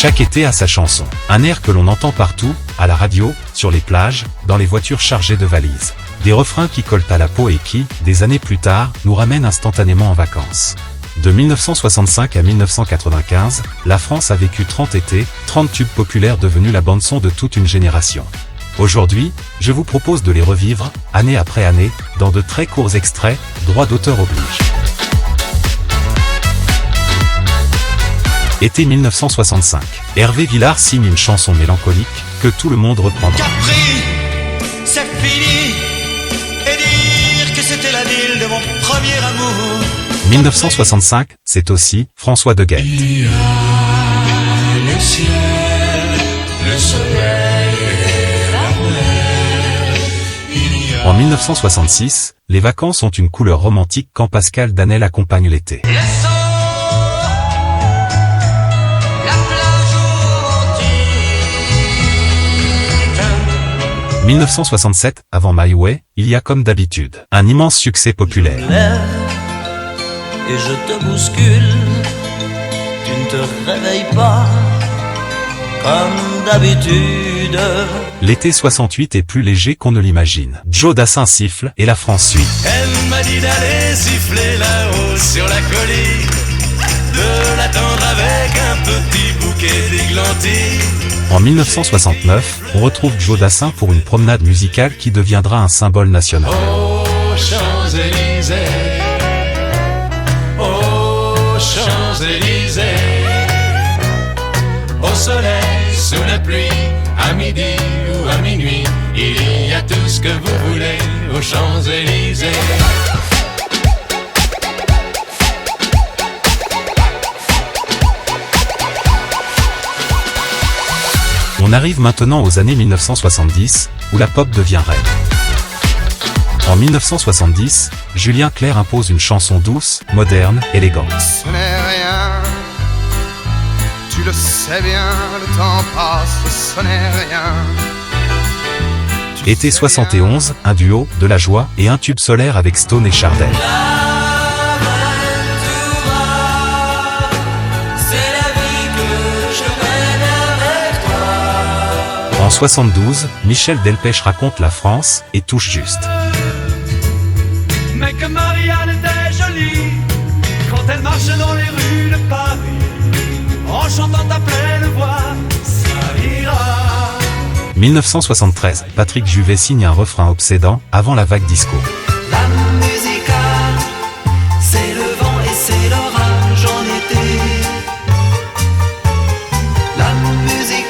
Chaque été a sa chanson. Un air que l'on entend partout, à la radio, sur les plages, dans les voitures chargées de valises. Des refrains qui collent à la peau et qui, des années plus tard, nous ramènent instantanément en vacances. De 1965 à 1995, la France a vécu 30 étés, 30 tubes populaires devenus la bande-son de toute une génération. Aujourd'hui, je vous propose de les revivre, année après année, dans de très courts extraits, droit d'auteur oblige. Été 1965. Hervé Villard signe une chanson mélancolique, que tout le monde reprendra. Capri, c'est fini, et dire que c'était la ville de mon premier amour. 1965, c'est aussi François de Guet. Il y a le ciel, le soleil et la mer. En 1966, les vacances ont une couleur romantique quand Pascal Danel accompagne l'été. 1967, avant My Way, il y a comme d'habitude, un immense succès populaire. Et je te bouscule, tu ne te réveilles pas, comme d'habitude. L'été 68 est plus léger qu'on ne l'imagine. Joe Dassin siffle et la France suit. Elle m'a dit d'aller siffler là-haut sur la colline, de l'attendre avec un petit bouquet d'églantines. En 1969, on retrouve Joe Dassin pour une promenade musicale qui deviendra un symbole national. Oh Champs-Élysées, oh Champs-Élysées, au soleil, sous la pluie, à midi ou à minuit, il y a tout ce que vous voulez aux Champs-Élysées. On arrive maintenant aux années 1970, où la pop devient reine. En 1970, Julien Clerc impose une chanson douce, moderne, élégante. Ce n'est rien, tu le sais bien, le temps passe, ce n'est rien. Été 71, un duo, de la joie, et un tube solaire avec Stone et Chardel. En 72, Michel Delpech raconte la France, et touche juste. Mais que Marianne était jolie, quand elle marche dans les rues de Paris, en chantant à pleine voix, ça ira. 1973, Patrick Juvet signe un refrain obsédant, avant la vague disco. La musique, c'est le vent et c'est l'orage en été. La musique.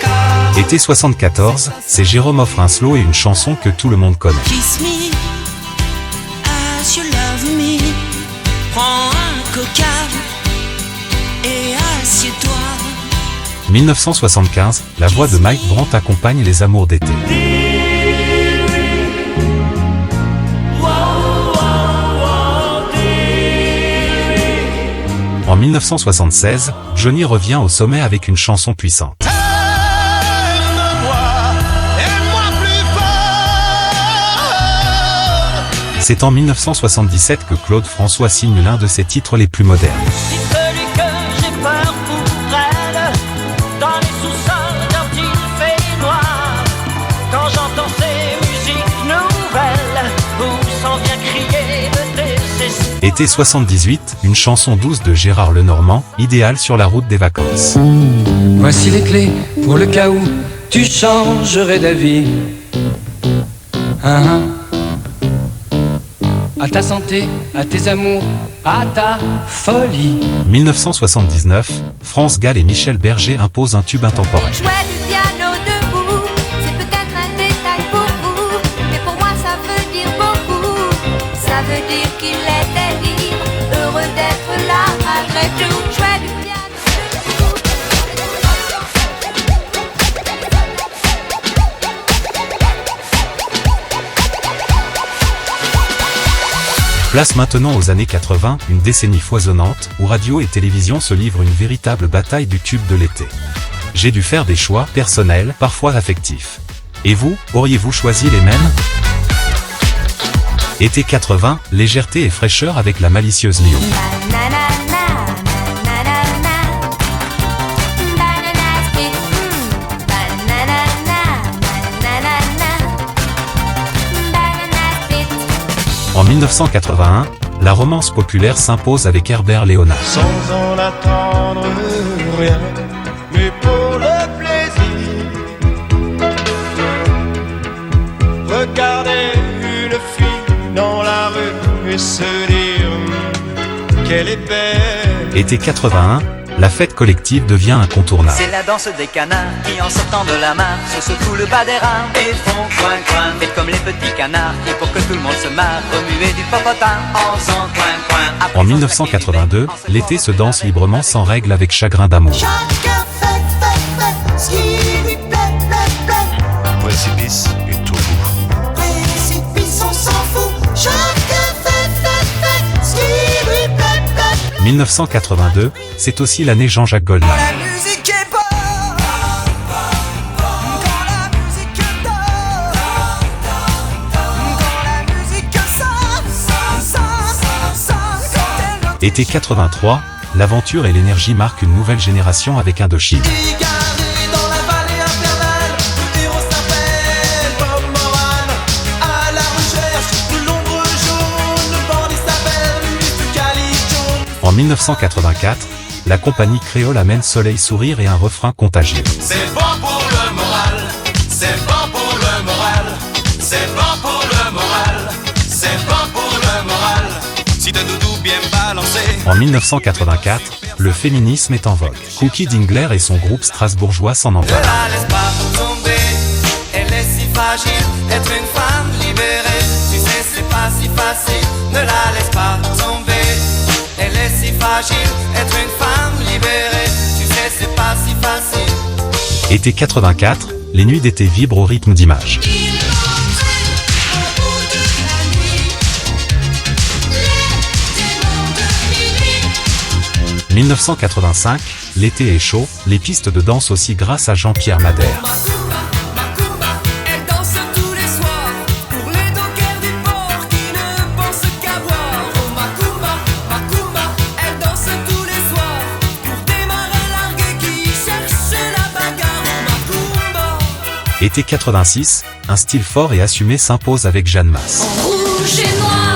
Été 74, c'est Jérôme Offrinslow et une chanson que tout le monde connaît. Kiss me, as you love me. Prends un coca et assieds-toi. 1975, la voix de Mike Brandt accompagne les amours d'été. En 1976, Johnny revient au sommet avec une chanson puissante. C'est en 1977 que Claude François signe l'un de ses titres les plus modernes. Si celui que j'ai peur pour elle, dans les sous-sols d'un petit fait noir, quand j'entends ces musiques nouvelles, où s'en vient crier de désespoir. Été 78, une chanson douce de Gérard Lenormand, idéale sur la route des vacances. Voici les clés pour le cas où tu changerais d'avis. À ta santé, à tes amours, à ta folie. 1979, France Gall et Michel Berger imposent un tube intemporel. Jouer du piano debout, c'est peut-être un détail pour vous, mais pour moi ça veut dire beaucoup. Ça veut dire qu'il était libre, heureux d'être là malgré tout. Jouer du piano Place maintenant aux années 80, une décennie foisonnante, où radio et télévision se livrent une véritable bataille du tube de l'été. J'ai dû faire des choix personnels, parfois affectifs. Et vous, auriez-vous choisi les mêmes? Été 80, légèreté et fraîcheur avec la malicieuse Lio. En 1981, la romance populaire s'impose avec Herbert Léonard. Sans en attendre rien, mais pour le plaisir. Regarder une fille dans la rue et se dire qu'elle est belle. Été 81, la fête collective devient incontournable. C'est la danse des canards qui en sortant de la mare se secouent le bas des reins et font coin coin. Faites comme les petits canards et pour que tout le monde se marre, remuez du popotin en faisant coin coin. En 1982, l'été se danse librement sans règles avec Chagrin d'amour. Chacun fait ce qui lui plaît. Un précipice est tout bout. Précipice, on s'en fout. Chacun fait ce qui lui plaît. 1982, c'est aussi l'année Jean-Jacques Goldman. La musique est bonne. Quand la musique donne. Quand la musique sonne. Été 83, l'aventure et l'énergie marquent une nouvelle génération avec Indochine. Égaré dans la vallée infernale, le héros s'appelle Bob Moran. À la recherche de l'ombre jaune, le bandit s'appelle Mr. Calico. En 1984, la compagnie créole amène Soleil Sourire et un refrain contagieux. C'est bon pour le moral, c'est bon pour le moral, c'est bon pour le moral, c'est bon pour le moral. Si t'as doudou bien balancé. En 1984, le féminisme est en vogue. Cookie Dingler et son groupe strasbourgeois s'en Ne emparent. la laisse pas tomber, elle est si fragile, être une femme libérée. Tu sais, c'est pas si facile, ne la laisse pas tomber. Elle est si fragile, être une femme libérée. Tu sais, c'est pas si facile. Été 84, les nuits d'été vibrent au rythme d'images. 1985, l'été est chaud, les pistes de danse aussi grâce à Jean-Pierre Madère. Macumba, elle danse tous les soirs pour les dockers du port qui ne pensent qu'à boire. Oh Macumba, elle danse tous les soirs pour des marins largués qui cherchent la bagarre. Oh Macumba. Été 86, un style fort et assumé s'impose avec Jeanne Masse. Rouge et noir,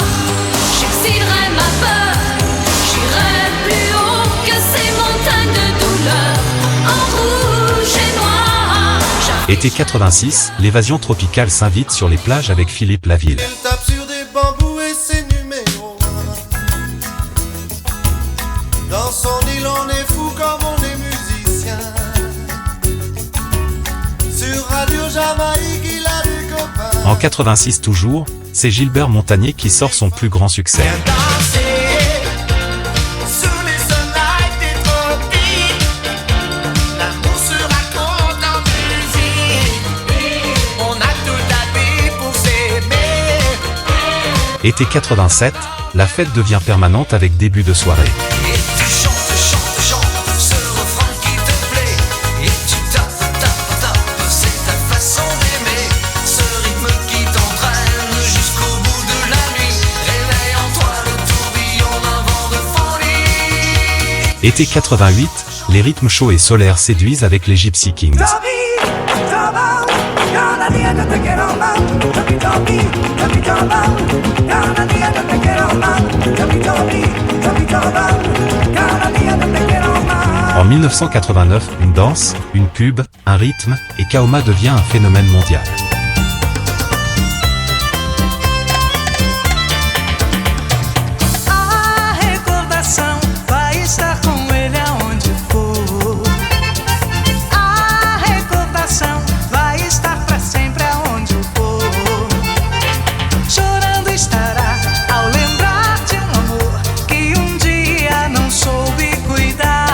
j'excilerai ma peur. J'irai plus haut que ces montagnes de douleur. En rouge et noir, Été 86, l'évasion tropicale s'invite sur les plages avec Philippe Laville. Elle tape sur des bambous et ses numéros. Dans son île on est fou comme on est musicien. Sur Radio Jamaïque il a des copains. En 86 toujours, c'est Gilbert Montagnier qui sort son plus grand succès. Viens danser sous les sunlights des tropiques. L'amour se raconte en musique. On a toute la vie pour s'aimer. Été 87, la fête devient permanente avec début de soirée. Et tu chantes ce refrain qui te plaît. Et tu tapes, c'est ta façon d'aimer. Ce rythme qui t'entraîne jusqu'au bout de la nuit. Réveille en toi le tourbillon d'un vent de folie. Été 88, les rythmes chauds et solaires séduisent avec les Gypsy Kings. En 1989, une danse, une pub, un rythme, et Kaoma devient un phénomène mondial. A recordação vai estar com ele aonde for. A recordação vai estar pra sempre aonde for. Chorando estará ao lembrar de amor que dia não soube cuidar.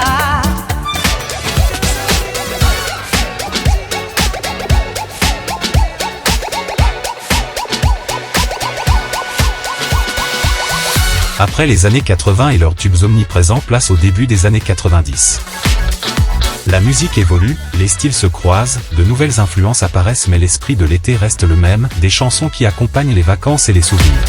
Après les années 80 et leurs tubes omniprésents, place au début des années 90. La musique évolue, les styles se croisent, de nouvelles influences apparaissent mais l'esprit de l'été reste le même, des chansons qui accompagnent les vacances et les souvenirs.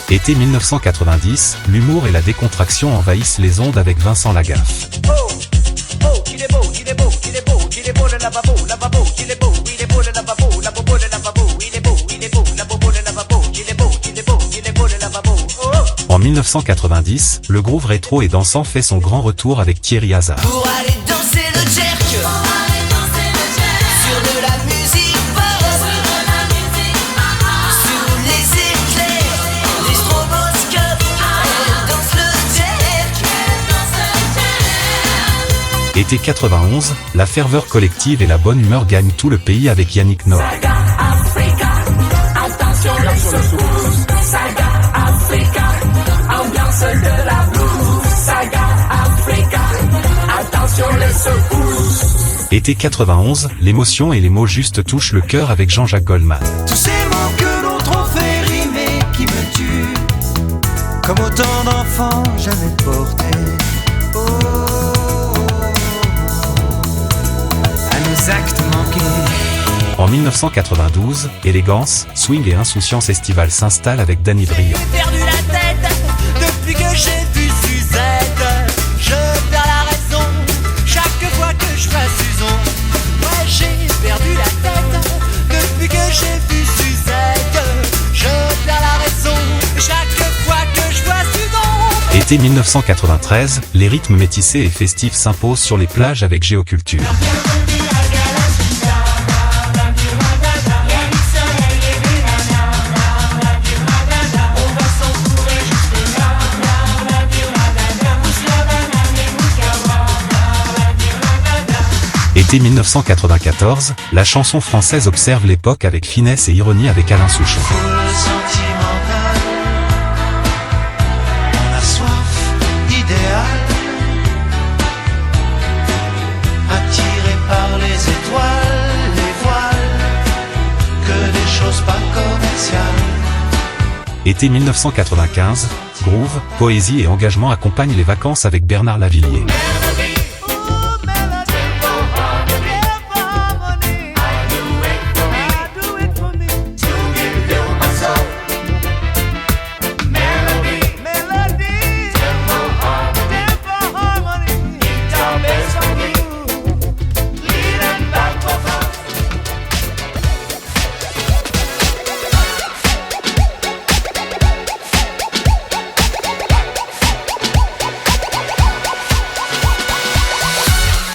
Été 1990, l'humour et la décontraction envahissent les ondes avec Vincent Lagaffe. il est beau, il est beau, il est beau, il est beau le lavabo, lavabo, il est beau, il est beau le lavabo, lavabo le lavabo, il est beau, la bobo le lavabo, il est beau, il est beau, il est beau le lavabo. 1990, le groove rétro et dansant fait son grand retour avec Thierry Hazard. Pour aller danser le jerk, sur de la musique pop, sous les éclairs, les stroboscopes, elle danse le jerk. Été 91, la ferveur collective et la bonne humeur gagnent tout le pays avec Yannick Noah. Été 91, l'émotion et les mots justes touchent le cœur avec Jean-Jacques Goldman. Tous ces mots que l'autre en fait rimer qui me tuent, comme autant d'enfants jamais portés. Oh, à nos actes manqués. En 1992, élégance, swing et insouciance estivale s'installent avec Danny Briand. J'ai perdu la tête depuis que j'ai vu Suzette. Je perds la raison chaque fois que je vois Suzon. Ouais, j'ai perdu la tête depuis que j'ai vu Suzette. Je perds la raison chaque fois que je vois Suzon. Été 1993, les rythmes métissés et festifs s'imposent sur les plages avec Géoculture. Été 1994, la chanson française observe l'époque avec finesse et ironie avec Alain Souchon. Sentimental, on a soif d'idéal, attiré par les étoiles, les voiles, que des choses pas commerciales. Été 1995, groove, poésie et engagement accompagnent les vacances avec Bernard Lavilliers.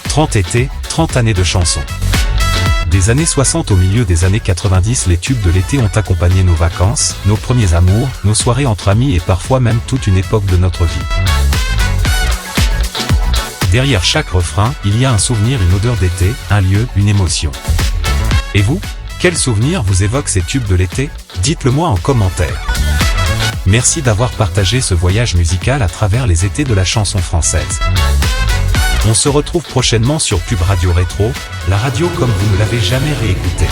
« 30 étés, 30 années de chansons. Des années 60 au milieu des années 90, les tubes de l'été ont accompagné nos vacances, nos premiers amours, nos soirées entre amis et parfois même toute une époque de notre vie. Derrière chaque refrain, il y a un souvenir, une odeur d'été, un lieu, une émotion. Et vous, quels souvenirs vous évoquent ces tubes de l'été? Dites-le moi en commentaire. Merci d'avoir partagé ce voyage musical à travers les étés de la chanson française. On se retrouve prochainement sur Pub Radio Rétro, la radio comme vous ne l'avez jamais réécoutée.